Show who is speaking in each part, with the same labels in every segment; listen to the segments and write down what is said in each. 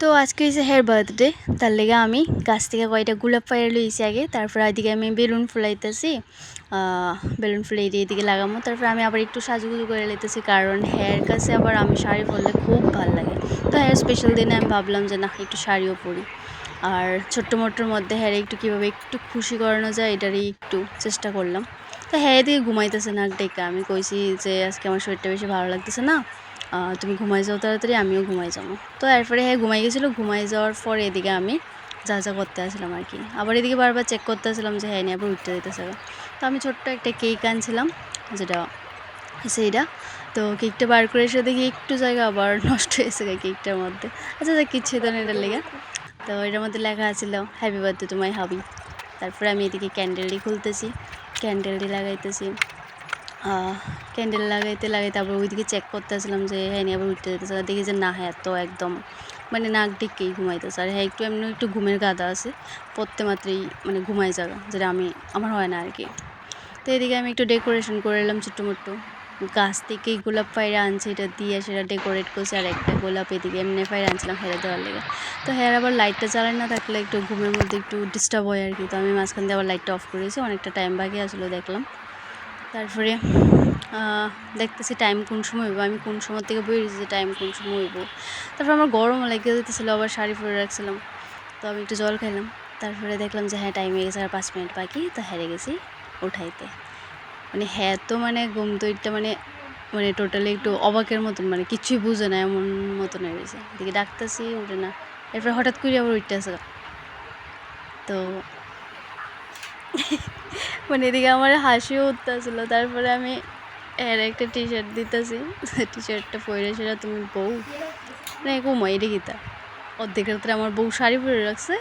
Speaker 1: তো আজকে হচ্ছে হের বার্থডে, তার লেগে আমি গাছ থেকে কয়টা গোলাপ পাইরে লইছি আগে। তারপর এদিকে আমি বেলুন ফুলাইতেছি, বেলুন ফুলাই দিয়ে এদিকে লাগামো। তারপর আমি আবার একটু সাজুগুজু করে লইতেছি, কারণ হেয়ার কাছে আবার আমি শাড়ি পরলে খুব ভালো লাগে। তো হেয়ার স্পেশাল দিনে আমি ভাবলাম যে না, একটু শাড়িও পরি। আর ছোট্ট মোট্টোর মধ্যে হেয়ার একটু কীভাবে একটু খুশি করানো যায় এটারই একটু চেষ্টা করলাম। তো হ্যাঁ, এদিকে ঘুমাইতেছে নাক ডেকে। আমি কইছি যে আজকে আমার শরীরটা বেশি ভালো লাগতেছে না, তুমি ঘুমাই যাও তাড়াতাড়ি, আমিও ঘুমাই যাবো। তো এরপরে হ্যাঁ ঘুমাই গেছিলো। ঘুমাই যাওয়ার পরে এদিকে আমি যা যা করতে আসলাম আর কি, আবার এদিকে বারবার চেক করতে আসলাম যে হ্যাঁ নিয়ে আবার উঠতে দিতেছে। তো আমি ছোট্ট একটা কেক আনছিলাম, যেটা সেইটা। তো কেকটা বার করে এসে দেখি একটু জায়গা আবার নষ্ট হয়েছে কেকটার মধ্যে। আচ্ছা যা কিচ্ছু তো না এটার লেগে। তো এটার মধ্যে লেখা আছিল হ্যাপি বার্থডে টু মাই হাবি। তারপরে আমি এদিকে ক্যান্ডেলটি খুলতেছি, ক্যান্ডেলটি লাগাইতেছি। ক্যান্ডেল লাগাইতে লাগাইতে আবার ওইদিকে চেক করতে আসলাম যে হ্যাঁ নিয়ে আবার উঠতে যেতেছে। দেখি যে না, হ্যাঁ তো একদম মানে নাক ডেকেই ঘুমাইতেছে। আর হ্যাঁ একটু এমনি একটু ঘুমের গাদা আছে, পড়তে মাত্রই মানে ঘুমাই যাওয়া, যেটা আমার হয় না আর কি। তো এদিকে আমি একটু ডেকোরেশন করে এলাম ছোট্টো মোট্টো। গাছ থেকেই গোলাপ পায়রা আনছে, এটা দিয়ে সেটা ডেকোরেট করছে। আর একটা গোলাপ এদিকে এমনি পায়রা আনছিলাম হেরে দেওয়ার লেগে। তো হ্যাঁ আবার লাইটটা চালানো না থাকলে একটু ঘুমের মধ্যে একটু ডিস্টার্ব হয় আর কি। তো আমি মাঝখান দিয়ে আবার লাইটটা অফ করেছি, অনেকটা টাইম বাকি আসলে দেখলাম। তারপরে দেখতেছি টাইম কোন সময় হইব, আমি কোন সময় থেকে বেরিয়েছি যে টাইম কোন সময় হইব। তারপর আমার গরমও লেগে যেতেছিলো, আবার শাড়ি পরে রাখছিলাম। তো আমি একটু জল খাইলাম। তারপরে দেখলাম যে হ্যাঁ টাইম হয়ে গেছে, আর 5 মিনিট বাকি। তো হেরে গেছি উঠাইতে। মানে হ্যাঁ তো মানে ঘুম তো এটা মানে মানে টোটালি একটু অবাকের মতন, মানে কিছুই বুঝে না এমন মতন হয়ে গেছে। এদিকে ডাকতেছি উঠে না, এরপরে হঠাৎ করে আবার উঠতে আসে। তো মানে এদিকে আমার হাসিও উঠতেছিল। তারপরে আমি এর একটা টি শার্ট দিতেছি, টি শার্টটা পরে সেটা তুমি বউ মানে ঘুমাই রেখি তা অর্ধেক রাত্রে আমার বউ শাড়ি পরে রাখছে।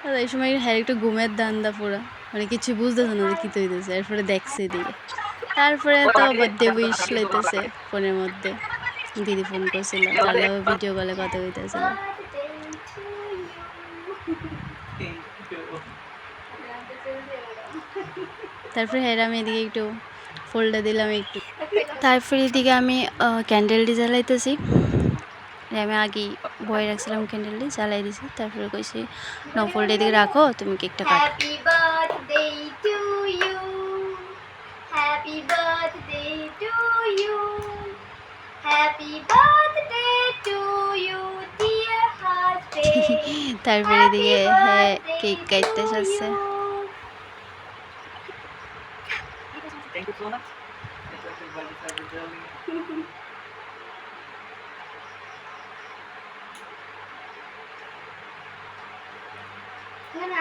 Speaker 1: আর এই সময় হ্যাঁ একটু ঘুমের ধান্দা পুরা, মানে কিছু বুঝতেছে না যে কী তৈরিছে। এরপরে দেখছে এদিকে। তারপরে তো বার্থডে উইশ লইতেছে ফোনের মধ্যে। দিদি ফোন করছিল, তার লগে ভিডিও কলে কথা কইতেছিল। তারপরে হ্যাঁ আমি এদিকে একটু ফোল্ডে দিলাম একটু। তারপরে এদিকে আমি ক্যান্ডেলটি জ্বালাইতেছি। আমি আগেই বয়ে রাখছিলাম, ক্যান্ডেলটি জ্বালাই দিছি। তারপরে কইছি নো ফোল্ডে এদিকে রাখো, তুমি কেকটা কাটো।
Speaker 2: Happy birthday to you, happy birthday to you, happy birthday to you dear husband.
Speaker 1: তারপরে এদিকে হ্যাঁ কেক কাটতে আসছে।
Speaker 3: Thank you so much.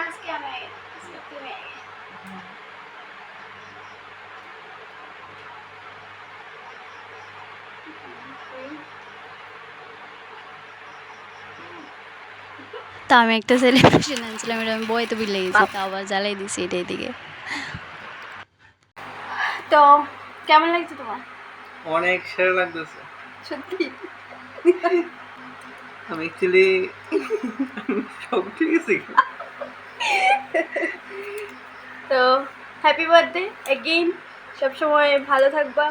Speaker 2: আজকে আমি তুমি
Speaker 1: তা আমি একটা সেলিব্রেশন আনছিলাম, এটা আমি বইতে ভুলে গেছি, তা আবার জ্বালাই দিছি এটা এদিকে।
Speaker 2: তো কেমন লাগছে তোমার?
Speaker 3: অনেক সেরা লাগতেছে
Speaker 2: সত্যি।
Speaker 3: আমি অ্যাকচুয়ালি সব ঠিক আছে।
Speaker 2: তো হ্যাপি বার্থডে এগেইন, সবসময় ভালো থাকবা,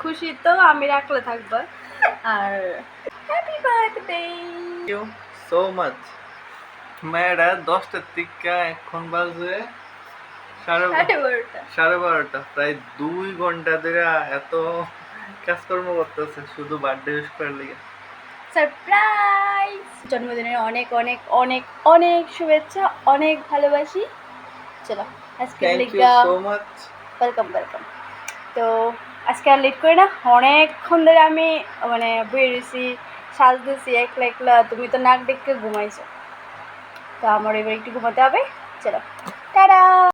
Speaker 2: খুশি তো আমি রাখলে থাকবা। আর happy birthday.
Speaker 3: Thank you so much. মেয়েরা 10টার থেকে এখন বাজে 12:30, প্রায় 2 ঘন্টা ধরে এত কাজকর্ম করতেছে শুধু বার্থডে উইশ করার লেগে।
Speaker 2: সারপ্রাইজ! জন্মদিনের অনেক অনেক অনেক অনেক শুভেচ্ছা, অনেক ভালোবাসি। চলো আজকে
Speaker 3: thank you so much.
Speaker 2: Welcome welcome. তো আজকে আর লেট করি না, অনেকক্ষণ ধরে আমি মানে বেরিয়েছি, সাজতেছি একলা একলা। তুমি তো নাক ডেকে ঘুমাইছো, তো আমার এবার একটু ঘুমাতে হবে। চলো টাটা।